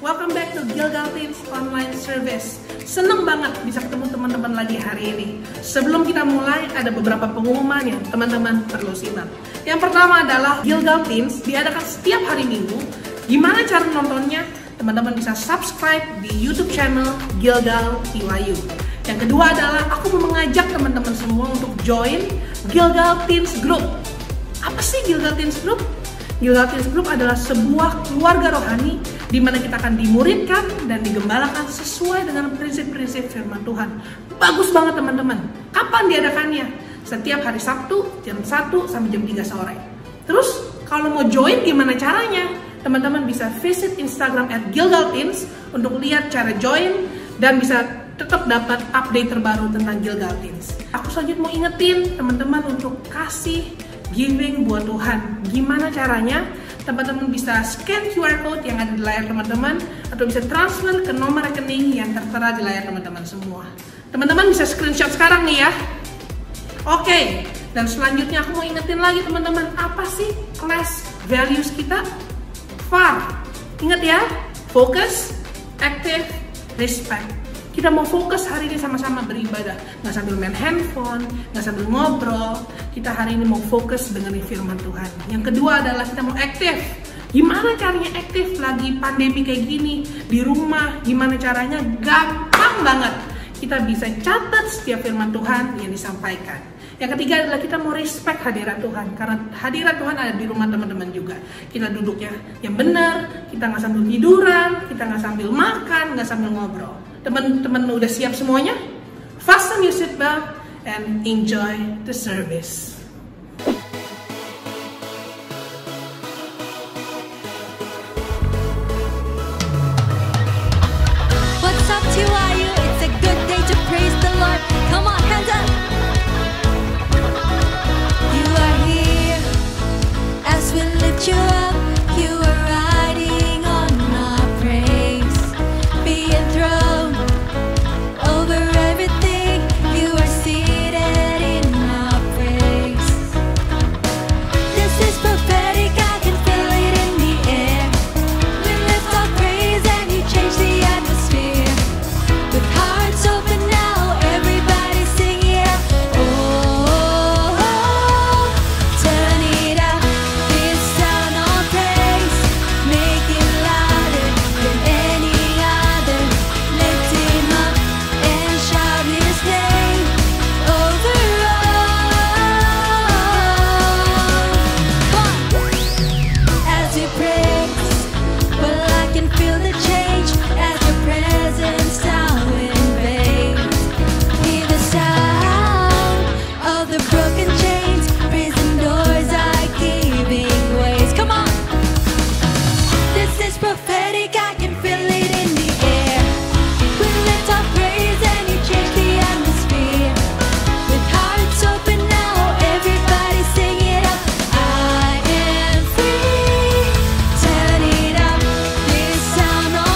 welcome back to Gilgal Teens Online Service. Seneng banget bisa ketemu teman-teman lagi hari ini. Sebelum kita mulai, ada beberapa pengumuman yang teman-teman perlu simak. Yang pertama adalah Gilgal Teens diadakan setiap hari Minggu. Gimana cara nontonnya? Teman-teman bisa subscribe di YouTube channel Gilgal TYU. Yang kedua adalah aku mau mengajak teman-teman semua untuk join Gilgal Teens Group. Apa sih Gilgal Teens Group? Gilgal Teens Group adalah sebuah keluarga rohani di mana kita akan dimuridkan dan digembalakan sesuai dengan prinsip-prinsip firman Tuhan. Bagus banget teman-teman. Kapan diadakannya? Setiap hari Sabtu jam 1 sampai jam 3 sore. Terus kalau mau join gimana caranya? Teman-teman bisa visit Instagram @GilgalTeens untuk lihat cara join dan bisa tetap dapat update terbaru tentang Gilgal Teens. Aku selanjutnya mau ingetin teman-teman untuk kasih giving buat Tuhan. Gimana caranya? Teman-teman bisa scan QR code yang ada di layar teman-teman atau bisa transfer ke nomor rekening yang tertera di layar teman-teman semua. Teman-teman bisa screenshot sekarang nih ya. Oke, dan selanjutnya aku mau ingetin lagi teman-teman, apa sih class values kita? FAR. Ingat ya, focus, active, respect. Kita mau fokus hari ini sama-sama beribadah, nggak sambil main handphone, nggak sambil ngobrol. Kita hari ini mau fokus dengan firman Tuhan. Yang kedua adalah kita mau aktif. Gimana caranya aktif lagi pandemi kayak gini di rumah? Gimana caranya? Gampang banget. Kita bisa catat setiap firman Tuhan yang disampaikan. Yang ketiga adalah kita mau respect hadirat Tuhan, karena hadirat Tuhan ada di rumah teman-teman juga. Kita duduknya yang benar, kita nggak sambil tiduran, kita nggak sambil makan, nggak sambil ngobrol. Teman-teman udah siap semuanya? Fasten your seatbelt and enjoy the service. What's up TYU? It's a good day to praise the Lord. Come on, hands up. You are here as we lift you up. You are riding on our praise. Be enthroned over everything. You are seated in our praise. This is prophetic, I can feel it in the air. We lift our praise and you change the atmosphere. With hearts open now, everybody sing it out. Oh, turn it up. This sound of praise, make it louder than any other. Lift him up and shout his name over all. Come on. As we praise, well I can feel the change as your presence now invades. Hear the sound of the broken chains, prison doors are giving ways. Come on. This is prophetic, I can feel it in the air. We lift our praise and you change the atmosphere. With hearts open now, everybody sing it up. I am free. Turn it up. This sound of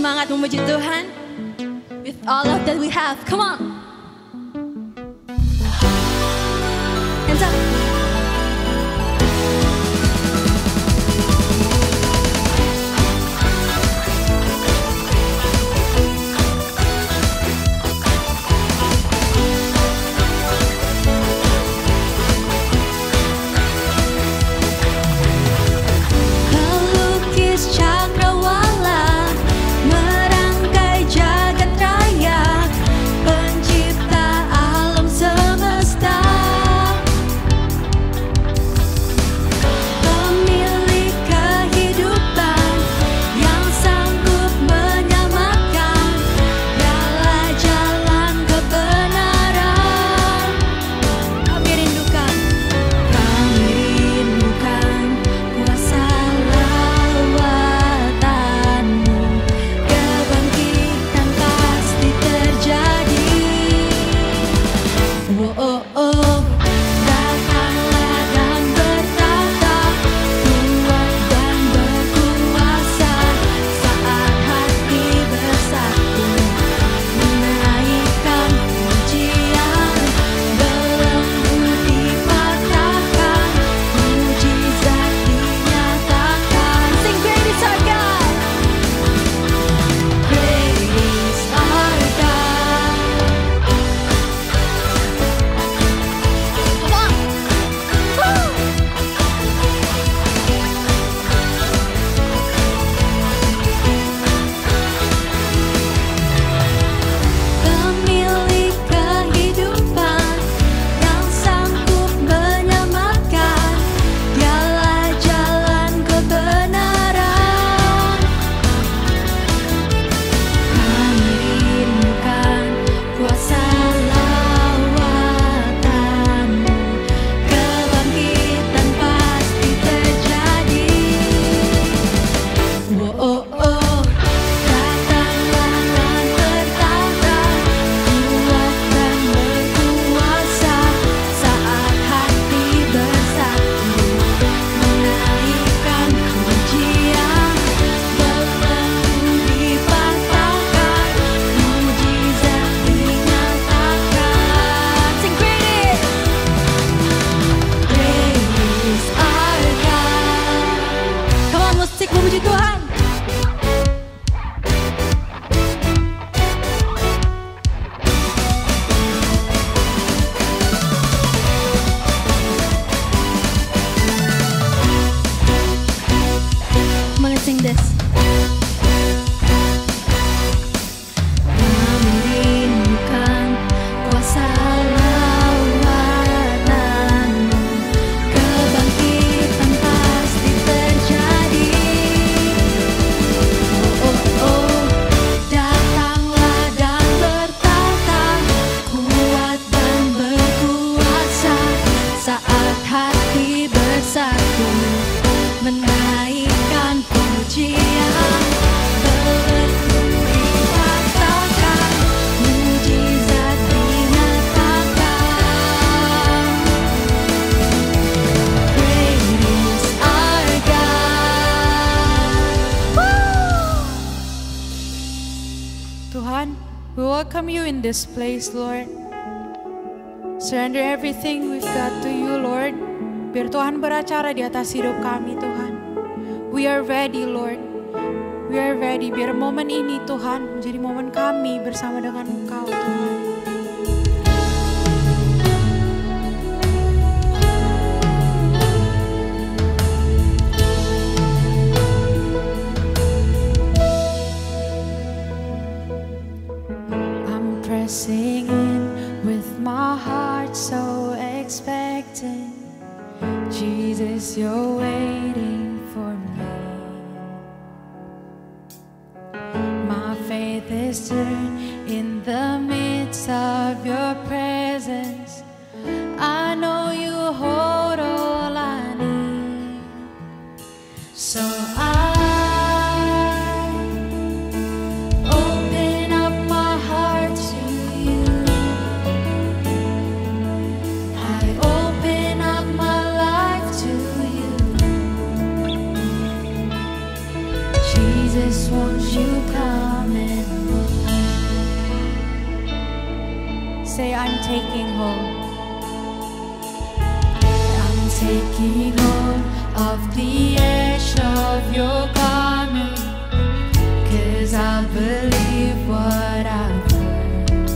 semangat memuji Tuhan with all of that we have. Come on. Hands up. Pelukis cakrawala merangkai jagat raya, pencipta alam semesta, pemilik kehidupan yang sanggup menyamakan segala jalan kebenaran. Kami rindukan kuasa lawatanmu, kebangkitan pasti terjadi. Oh, oh, oh. Datanglah dan bertata, kuat dan berkuasa, saat hati bersatu, menaikkan pujian, belenggu dipatahkan, mujizat dinyatakan. Sing great is our God, great is our God. Come on. Woo. Pemilik kehidupan yang sanggup menyamakan segala jalan kebenaran. Kami rindukan kuasa lawatanmu, kebangkitan pasti terjadi. Oh, oh, oh. Datanglah dan bertata, kuat dan berkuasa, saat hati bersatu, menaikkan pujian, belenggu dipatahkan, mujizat dinyatakan. Sing great is our God. Come on, musik memuji Tuhan. Come on, let's sing this. Kami rindukan kuasa lawatanmu, kebangkitan pasti terjadi. Oh, oh, oh. Datanglah dan bertata, kuat dan berkuasa, saat hati bersatu, menaikkan pujian, belenggu dipatahkan, mujizat dinyatakan. Great is our God. Woo! Tuhan, we welcome you in this place, Lord. Surrender everything we've got to you, Lord. Biar Tuhan beracara di atas hidup kami, Tuhan. We are ready, Lord. We are ready. Biar momen ini, Tuhan, menjadi momen kami bersama dengan Engkau, Tuhan. I'm pressing in with my heart so expectant. Jesus, you're waiting for me. My faith is turned in the midst of your presence. I know you hold all I need. So I open up my heart to you. I open up my life to you. Jesus, won't you come? Say, I'm taking hold. I'm taking hold of the edge of your garment, 'cause I believe what I've heard.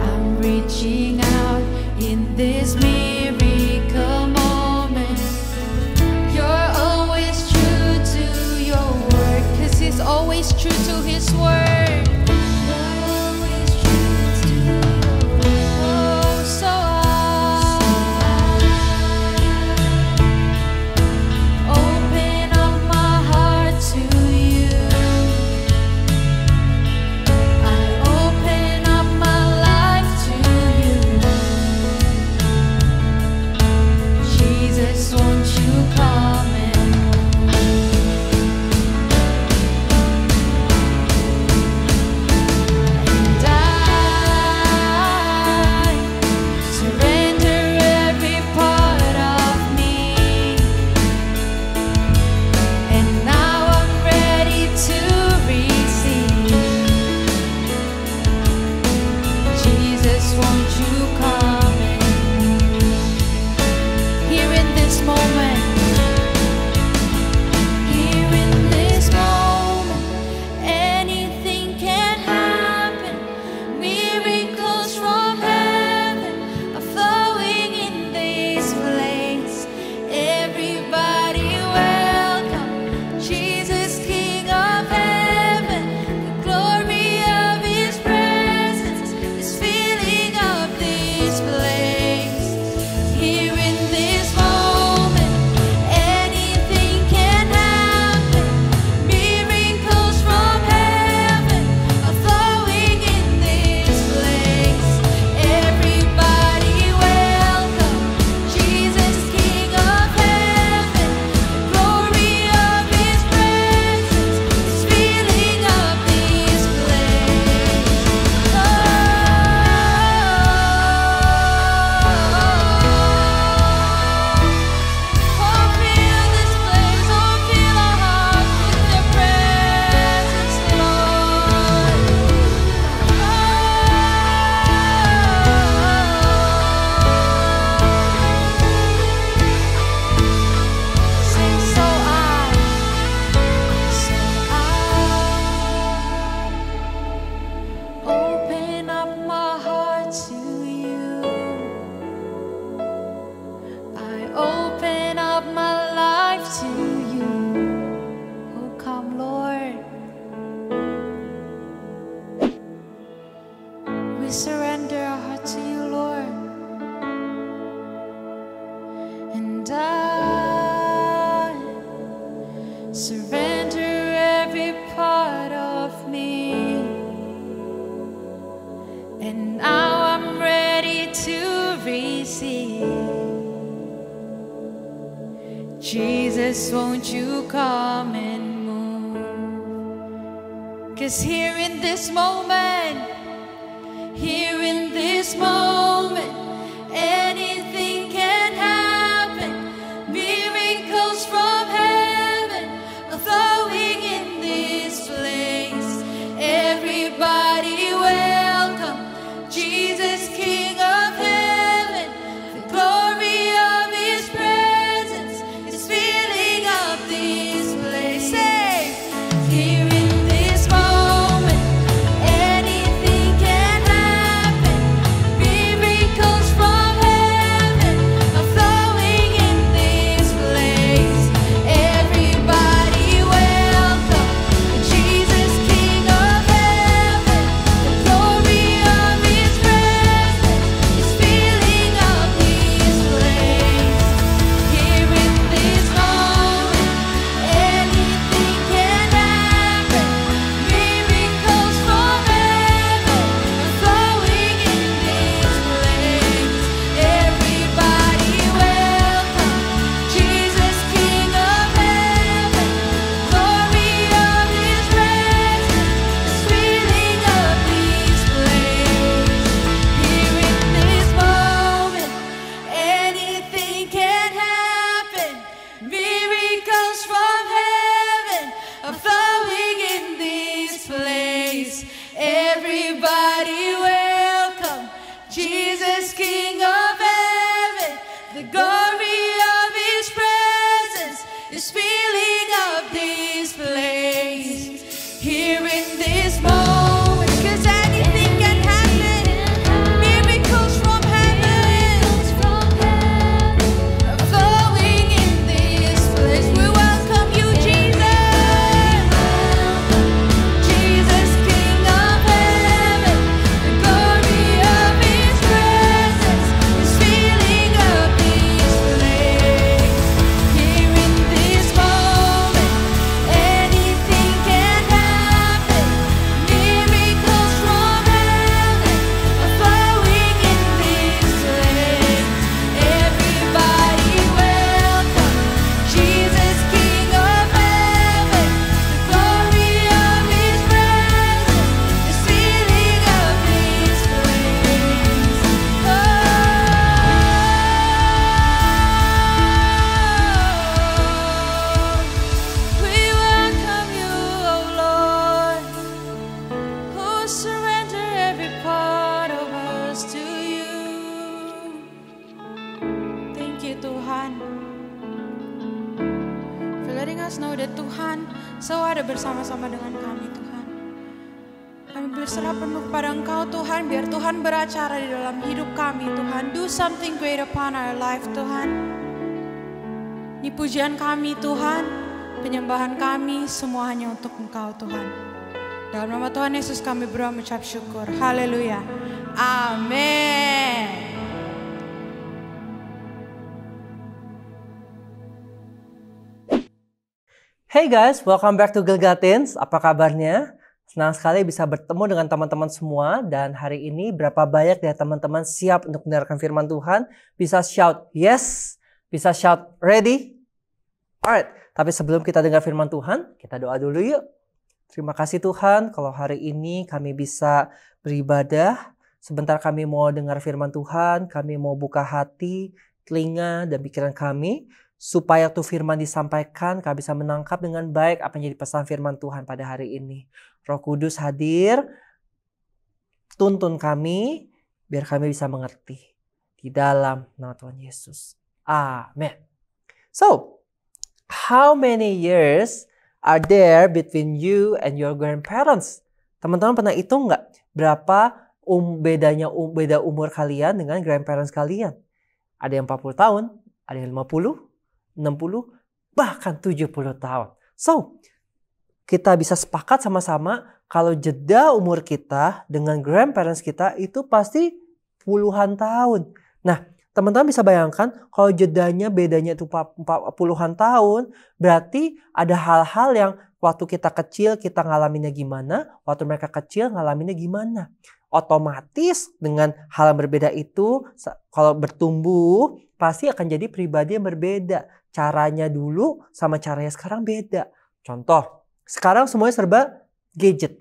I'm reaching out in this miracle moment. You're always true to your word, 'cause he's always true to his word. We surrender our heart to you, Lord. And I surrender every part of me. And now I'm ready to receive. Jesus, won't you come and move? 'Cause here in this moment, anything can happen. Miracles from heaven are flowing in this place. Everybody welcome Jesus, King of heaven. The glory of his presence is filling up this place. Say, here in this moment, anything can happen. glory of His presence is filling up this place. Here in this moment, 'cause anything can happen. Miracles from heaven are flowing in this place. We welcome you, Jesus. Jesus, King of heaven. The glory of His presence is filling up this place. Here in this moment, anything can happen. Miracles from heaven are flowing in this place. Everybody welcome Jesus, King of heaven. The glory of His presence is filling up this place. We welcome you, oh Lord, who surrender every part of us to you. Thank you, Tuhan, for letting us know that Tuhan selalu ada bersama-sama dengan kami, Tuhan. Kami berserah penuh kepada Engkau, Tuhan, biar Tuhan beracara di dalam hidup kami, Tuhan. Do something great upon our life, Tuhan. Ini pujian kami, Tuhan, penyembahan kami, semua hanya untuk Engkau, Tuhan. Dalam nama Tuhan Yesus kami berdoa mengucap syukur. Haleluya. Amin. Hey guys, welcome back to Gilgatins. Apa kabarnya? Senang sekali bisa bertemu dengan teman-teman semua. Dan hari ini berapa banyak dari teman-teman siap untuk mendengarkan firman Tuhan? Bisa shout yes, bisa shout ready. Alright, tapi sebelum kita dengar firman Tuhan, kita doa dulu yuk. Terima kasih Tuhan kalau hari ini kami bisa beribadah. Sebentar kami mau dengar firman Tuhan, kami mau buka hati, telinga, dan pikiran kami. Supaya tuh firman disampaikan, kami bisa menangkap dengan baik apa yang jadi pesan firman Tuhan pada hari ini. Roh Kudus hadir, tuntun kami, biar kami bisa mengerti. Di dalam nama Tuhan Yesus. Amin. So, how many years are there between you and your grandparents? Teman-teman pernah hitung nggak berapa beda umur kalian dengan grandparents kalian? Ada yang 40 tahun, ada yang 50, 60, bahkan 70 tahun. So, kita bisa sepakat sama-sama kalau jeda umur kita dengan grandparents kita itu pasti puluhan tahun. Nah, teman-teman bisa bayangkan kalau jedanya bedanya itu puluhan tahun, berarti ada hal-hal yang waktu kita kecil kita ngalaminnya gimana, waktu mereka kecil ngalaminnya gimana. Otomatis dengan hal yang berbeda itu, kalau bertumbuh pasti akan jadi pribadi yang berbeda. Caranya dulu sama caranya sekarang beda. Contoh, sekarang semuanya serba gadget.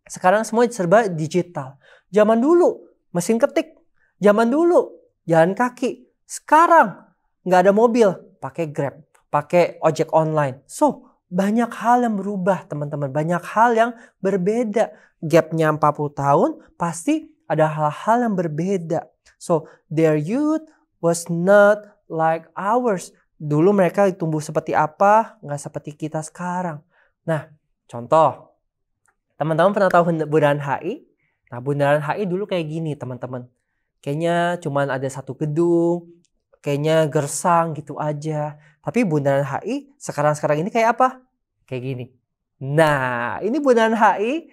Sekarang semuanya serba digital. Zaman dulu mesin ketik. Zaman dulu jalan kaki. Sekarang nggak ada mobil, pakai Grab, pakai ojek online. So, banyak hal yang berubah teman-teman. Banyak hal yang berbeda. Gapnya 40 tahun pasti ada hal-hal yang berbeda. So, their youth was not like ours. Dulu mereka tumbuh seperti apa, nggak seperti kita sekarang. Nah, contoh. Teman-teman pernah tahu Bundaran HI? Nah, Bundaran HI dulu kayak gini teman-teman. Kayaknya cuman ada satu gedung, kayaknya gersang gitu aja. Tapi Bundaran HI sekarang ini kayak apa? Kayak gini. Nah, ini Bundaran HI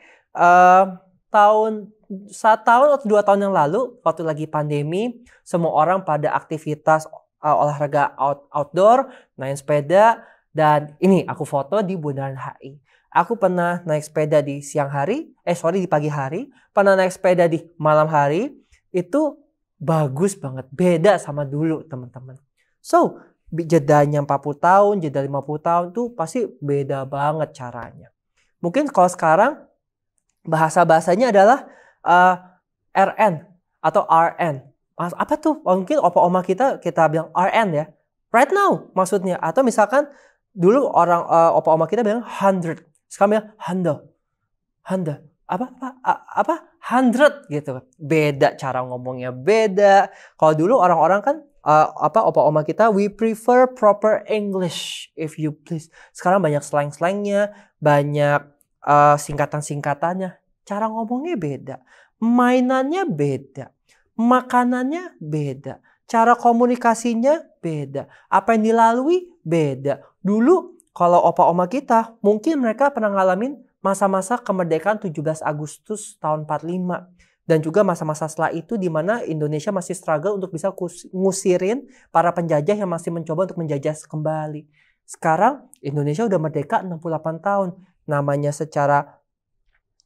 tahun 1 tahun atau 2 tahun yang lalu, waktu lagi pandemi, semua orang pada aktivitas olahraga outdoor, naik sepeda, dan ini aku foto di Bundaran HI. Aku pernah naik sepeda di di pagi hari, pernah naik sepeda di malam hari, itu bagus banget, beda sama dulu teman-teman. So, jedanya 40 tahun, jeda 50 tahun tuh pasti beda banget caranya. Mungkin kalau sekarang bahasa-bahasanya adalah RN atau RN. Apa tuh? Mungkin opa-oma kita bilang RN ya. Right now maksudnya. Atau misalkan dulu orang opa-oma kita bilang 100. Sekarang bilang Honda. Apa? 100 gitu. Beda cara ngomongnya beda. Kalau dulu orang-orang kan opa oma kita, we prefer proper English if you please. Sekarang banyak slang-slangnya, banyak singkatan-singkatannya. Cara ngomongnya beda, mainannya beda, makanannya beda, cara komunikasinya beda, apa yang dilalui beda. Dulu kalau opa oma kita, mungkin mereka pernah ngalamin masa-masa kemerdekaan 17 Agustus tahun 45. Dan juga masa-masa setelah itu di mana Indonesia masih struggle untuk bisa ngusirin para penjajah yang masih mencoba untuk menjajah kembali. Sekarang Indonesia udah merdeka 68 tahun. Namanya secara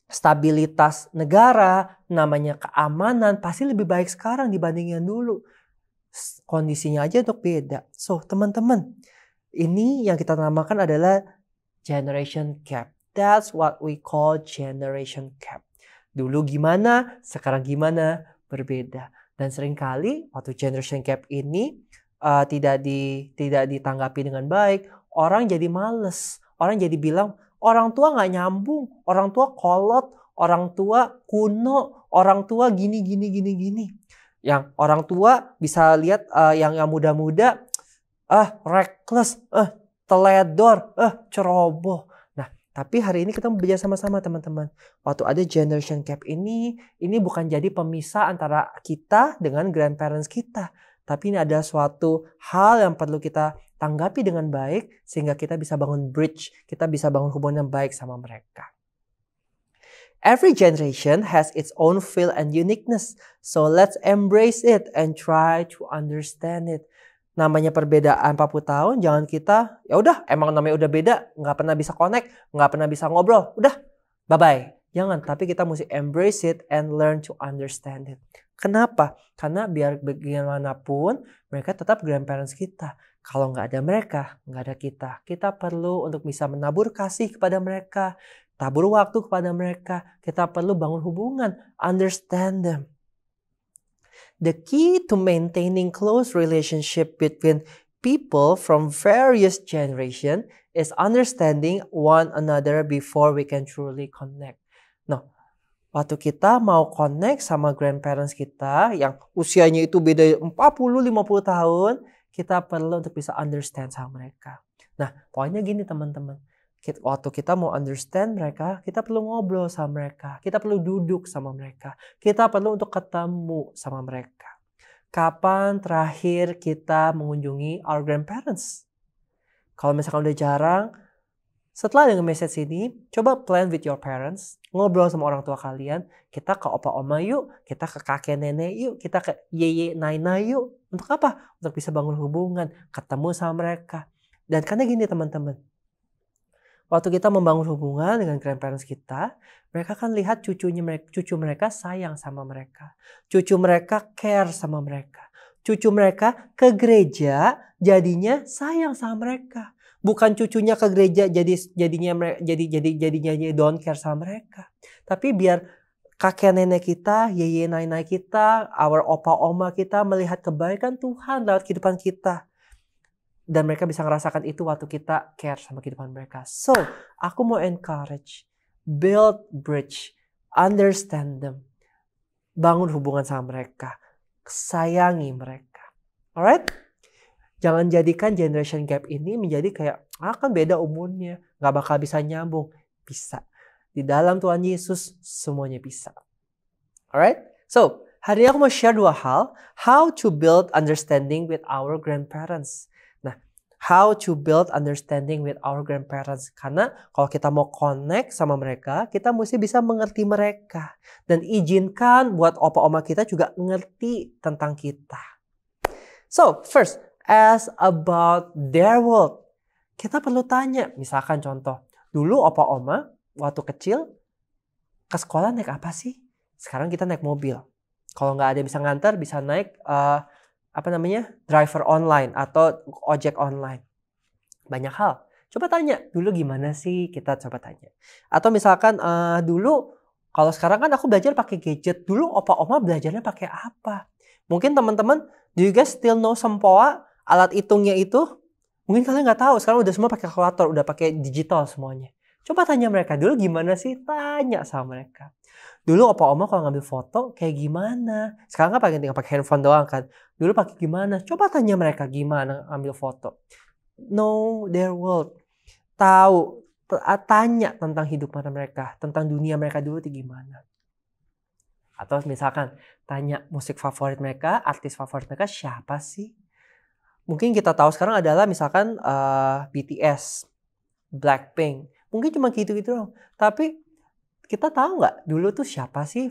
stabilitas negara, namanya keamanan pasti lebih baik sekarang dibandingin dulu. Kondisinya aja untuk beda. So teman-teman, ini yang kita namakan adalah generation gap. That's what we call generation gap. Dulu gimana, sekarang gimana, berbeda. Dan seringkali waktu generation gap ini tidak ditanggapi dengan baik, orang jadi males. Orang jadi bilang, orang tua nggak nyambung, orang tua kolot, orang tua kuno, orang tua gini. Yang orang tua bisa lihat yang muda-muda, reckless, teledor, ceroboh. Tapi hari ini kita belajar sama-sama teman-teman. Waktu ada generation gap ini bukan jadi pemisah antara kita dengan grandparents kita. Tapi ini ada suatu hal yang perlu kita tanggapi dengan baik sehingga kita bisa bangun bridge, kita bisa bangun hubungan yang baik sama mereka. Every generation has its own feel and uniqueness. So let's embrace it and try to understand it. Namanya perbedaan 40 tahun, jangan kita, ya udah emang namanya udah beda, nggak pernah bisa connect, nggak pernah bisa ngobrol, udah bye-bye. Jangan, tapi kita mesti embrace it and learn to understand it. Kenapa? Karena biar bagaimanapun mereka tetap grandparents kita. Kalau nggak ada mereka, nggak ada kita. Kita perlu untuk bisa menabur kasih kepada mereka, tabur waktu kepada mereka. Kita perlu bangun hubungan, understand them. The key to maintaining close relationship between people from various generations is understanding one another before we can truly connect. Nah, waktu kita mau connect sama grandparents kita yang usianya itu beda 40-50 tahun, kita perlu untuk bisa understand sama mereka. Nah, poinnya gini teman-teman. Waktu kita mau understand mereka, kita perlu ngobrol sama mereka. Kita perlu duduk sama mereka. Kita perlu untuk ketemu sama mereka. Kapan terakhir kita mengunjungi our grandparents? Kalau misalkan udah jarang, setelah dengan message ini, coba plan with your parents. Ngobrol sama orang tua kalian. Kita ke opa oma yuk. Kita ke kakek nenek yuk. Kita ke yeye naina yuk. Untuk apa? Untuk bisa bangun hubungan. Ketemu sama mereka. Dan karena gini teman-teman. Waktu kita membangun hubungan dengan grandparents kita, mereka kan lihat cucu mereka sayang sama mereka. Cucu mereka care sama mereka. Cucu mereka ke gereja jadinya sayang sama mereka. Bukan cucunya ke gereja jadinya don't care sama mereka. Tapi biar kakek nenek kita, yeye naina kita, our opa oma kita melihat kebaikan Tuhan lewat kehidupan kita. Dan mereka bisa ngerasakan itu waktu kita care sama kehidupan mereka. So, aku mau encourage, build bridge, understand them. Bangun hubungan sama mereka. Sayangi mereka. Alright? Jangan jadikan generation gap ini menjadi kayak, kan beda umurnya. Gak bakal bisa nyambung. Bisa. Di dalam Tuhan Yesus, semuanya bisa. Alright? So, hari ini aku mau share 2 hal. How to build understanding with our grandparents. How to build understanding with our grandparents. Karena kalau kita mau connect sama mereka, kita mesti bisa mengerti mereka. Dan izinkan buat opa oma kita juga ngerti tentang kita. So, first, ask about their world. Kita perlu tanya, misalkan contoh. Dulu opa oma, waktu kecil, ke sekolah naik apa sih? Sekarang kita naik mobil. Kalau nggak ada yang bisa ngantar, bisa naik driver online atau ojek online. Banyak hal. Coba tanya, dulu gimana sih? Kita coba tanya. Atau misalkan dulu, kalau sekarang kan aku belajar pakai gadget. Dulu opa oma belajarnya pakai apa? Mungkin teman-teman, do you guys still know sempoa? Alat hitungnya itu? Mungkin kalian nggak tahu. Sekarang udah semua pakai kalkulator, udah pakai digital semuanya. Coba tanya mereka, dulu gimana sih? Tanya sama mereka. Dulu opa oma kalau ngambil foto kayak gimana? Sekarang kan tinggal pakai handphone doang kan. Dulu pakai gimana? Coba tanya mereka gimana ambil foto. Know their world. Tahu, tanya tentang hidup mereka, tentang dunia mereka dulu itu gimana. Atau misalkan tanya musik favorit mereka, artis favorit mereka siapa sih? Mungkin kita tahu sekarang adalah misalkan BTS, Blackpink. Mungkin cuma gitu-gitu doang. Tapi kita tahu nggak dulu tuh siapa sih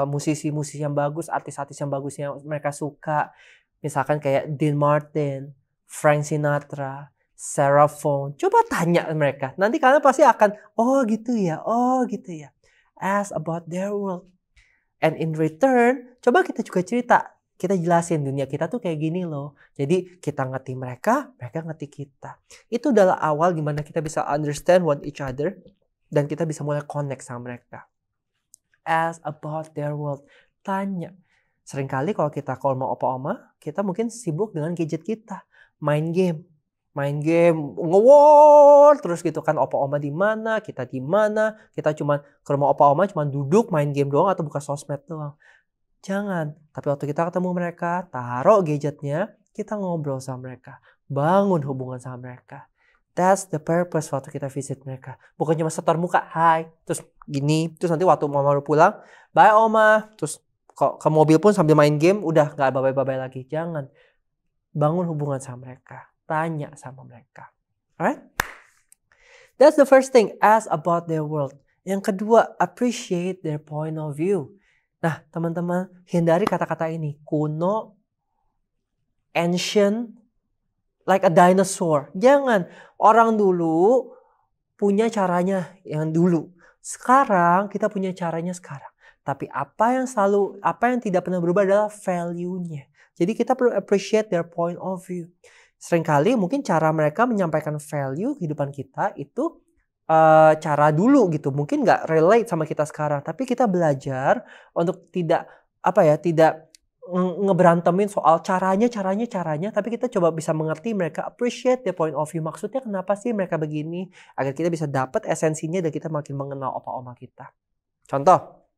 musisi-musisi yang bagus, artis-artis yang bagus yang mereka suka. Misalkan kayak Dean Martin, Frank Sinatra, Sarah Vaughan. Coba tanya mereka. Nanti kalian pasti akan, oh gitu ya. Ask about their world. And in return, coba kita juga cerita. Kita jelasin dunia kita tuh kayak gini loh. Jadi kita ngerti mereka ngerti kita. Itu adalah awal gimana kita bisa understand one each other. Dan kita bisa mulai connect sama mereka. Ask about their world. Tanya. Seringkali kalau mau opa oma, kita mungkin sibuk dengan gadget kita. Main game, nge-war terus gitu kan. Opa oma di mana, kita di mana. Kita cuma ke rumah opa oma cuma duduk main game doang atau buka sosmed doang. Jangan. Tapi waktu kita ketemu mereka, taruh gadgetnya, kita ngobrol sama mereka. Bangun hubungan sama mereka. That's the purpose waktu kita visit mereka. Bukan cuma setor muka, hai, terus gini. Terus nanti waktu mama pulang, bye oma. Terus ke mobil pun sambil main game, udah gak bye-bye lagi. Jangan. Bangun hubungan sama mereka. Tanya sama mereka. Alright? That's the first thing. Ask about their world. Yang kedua, appreciate their point of view. Nah, teman-teman, hindari kata-kata ini. Kuno, ancient, like a dinosaur. Jangan. Orang dulu punya caranya yang dulu. Sekarang kita punya caranya sekarang. Tapi apa yang tidak pernah berubah adalah value-nya. Jadi kita perlu appreciate their point of view. Seringkali mungkin cara mereka menyampaikan value kehidupan kita itu cara dulu gitu. Mungkin nggak relate sama kita sekarang. Tapi kita belajar untuk tidak ngeberantemin soal caranya, tapi kita coba bisa mengerti mereka, appreciate the point of view. Maksudnya kenapa sih mereka begini, agar kita bisa dapat esensinya dan kita makin mengenal opa oma kita. Contoh,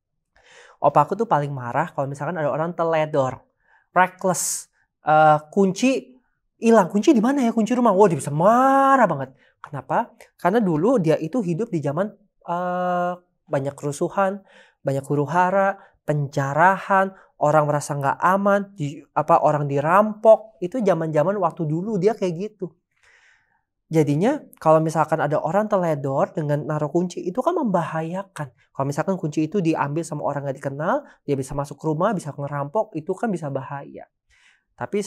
opa aku tuh paling marah kalau misalkan ada orang teledor, reckless, kunci hilang, kunci di mana ya, kunci rumah, dia bisa marah banget. Kenapa? Karena dulu dia itu hidup di zaman banyak kerusuhan, banyak huru-hara, penjarahan, orang merasa nggak aman, orang dirampok. Itu zaman-zaman waktu dulu dia kayak gitu. Jadinya kalau misalkan ada orang teledor dengan naruh kunci, itu kan membahayakan. Kalau misalkan kunci itu diambil sama orang nggak dikenal, dia bisa masuk ke rumah, bisa ngerampok, itu kan bisa bahaya. Tapi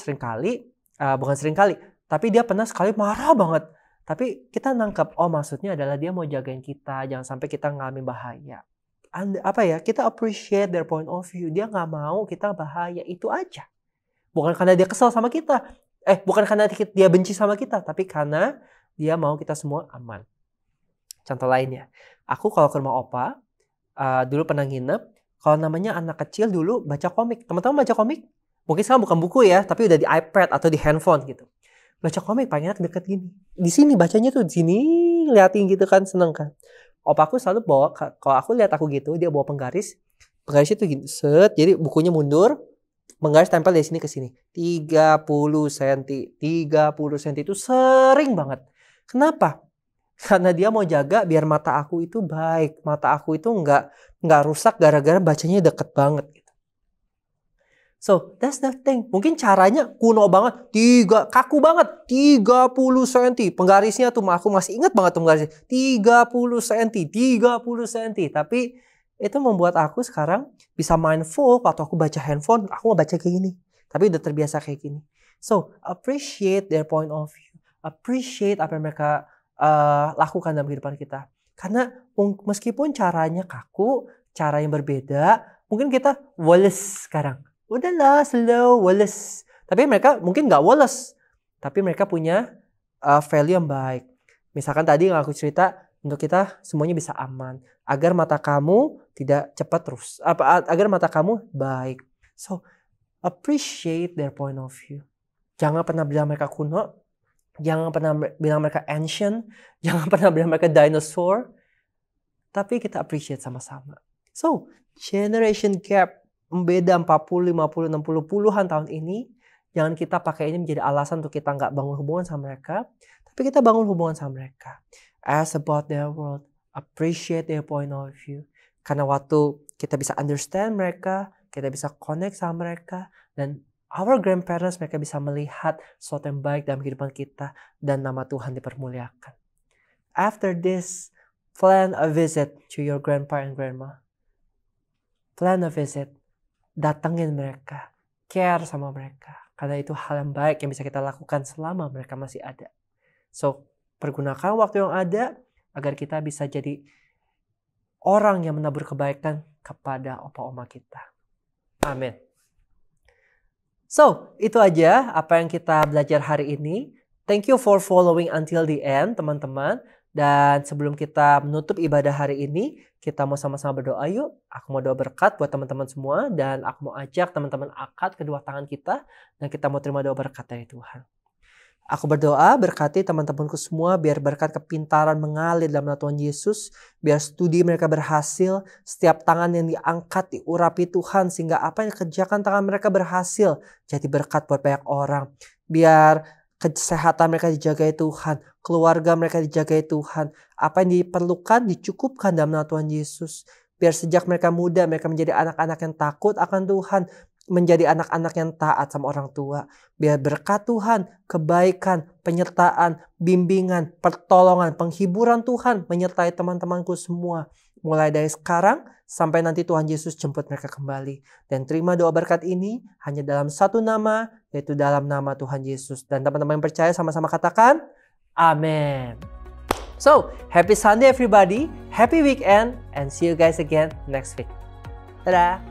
tapi dia pernah sekali marah banget. Tapi kita nangkep, maksudnya adalah dia mau jagain kita, jangan sampai kita ngalamin bahaya. Kita appreciate their point of view. Dia nggak mau kita bahaya, itu aja. Bukan karena dia kesel sama kita, bukan karena dia benci sama kita, tapi karena dia mau kita semua aman. Contoh lainnya, aku kalau ke rumah opa, dulu pernah nginep, kalau namanya anak kecil dulu baca komik. Teman-teman baca komik? Mungkin sekarang bukan buku ya, tapi udah di iPad atau di handphone gitu. Baca komik paling enak deket gini. Di sini bacanya tuh di sini, liatin gitu kan, seneng kan. Opaku selalu bawa, kalau aku lihat aku gitu, dia bawa penggaris. Penggarisnya tuh gini, set, jadi bukunya mundur, penggaris tempel dari sini ke sini. 30 cm, 30 cm itu sering banget. Kenapa? Karena dia mau jaga biar mata aku itu baik. Mata aku itu nggak rusak gara-gara bacanya deket banget. So, that's the thing. Mungkin caranya kuno banget, kaku banget, 30 cm. Penggarisnya tuh aku masih ingat banget tuh penggarisnya. 30 cm. Tapi itu membuat aku sekarang bisa mindful waktu aku baca handphone, aku mau baca kayak gini. Tapi udah terbiasa kayak gini. So, appreciate their point of view. Appreciate apa yang mereka lakukan dalam kehidupan kita. Karena meskipun caranya kaku, cara yang berbeda, mungkin kita Wallace sekarang. Udahlah, slow, Wallace. Tapi mereka mungkin nggak Wallace. Tapi mereka punya value yang baik. Misalkan tadi yang aku cerita, untuk kita semuanya bisa aman. Agar mata kamu tidak cepat terus. Agar mata kamu baik. So, appreciate their point of view. Jangan pernah bilang mereka kuno. Jangan pernah bilang mereka ancient. Jangan pernah bilang mereka dinosaur. Tapi kita appreciate sama-sama. So, generation gap beda 40, 50, 60, puluhan tahun ini, jangan kita pakai ini menjadi alasan untuk kita nggak bangun hubungan sama mereka, tapi kita bangun hubungan sama mereka. Ask about their world, appreciate their point of view. Karena waktu kita bisa understand mereka, kita bisa connect sama mereka, dan our grandparents, mereka bisa melihat sesuatu yang baik dalam kehidupan kita, dan nama Tuhan dipermuliakan. After this, plan a visit to your grandpa and grandma. Plan a visit. Datengin mereka. Care sama mereka. Karena itu hal yang baik yang bisa kita lakukan selama mereka masih ada. So, pergunakan waktu yang ada agar kita bisa jadi orang yang menabur kebaikan kepada opa-oma kita. Amin. So, itu aja apa yang kita belajar hari ini. Thank you for following until the end, teman-teman. Dan sebelum kita menutup ibadah hari ini, kita mau sama-sama berdoa yuk. Aku mau doa berkat buat teman-teman semua. Dan aku mau ajak teman-teman angkat kedua tangan kita. Dan kita mau terima doa berkat dari Tuhan. Aku berdoa berkati teman-temanku semua. Biar berkat kepintaran mengalir dalam nama Tuhan Yesus. Biar studi mereka berhasil. Setiap tangan yang diangkat diurapi Tuhan. Sehingga apa yang dikerjakan tangan mereka berhasil. Jadi berkat buat banyak orang. Biar kesehatan mereka dijagai Tuhan. Keluarga mereka dijagai Tuhan. Apa yang diperlukan dicukupkan dalam nama Tuhan Yesus. Biar sejak mereka muda mereka menjadi anak-anak yang takut akan Tuhan. Menjadi anak-anak yang taat sama orang tua. Biar berkat Tuhan, kebaikan, penyertaan, bimbingan, pertolongan, penghiburan Tuhan menyertai teman-temanku semua. Mulai dari sekarang sampai nanti Tuhan Yesus jemput mereka kembali. Dan terima doa berkat ini hanya dalam satu nama, yaitu dalam nama Tuhan Yesus. Dan teman-teman yang percaya sama-sama katakan, Amen. So, happy Sunday everybody, happy weekend, and see you guys again next week. Dadah!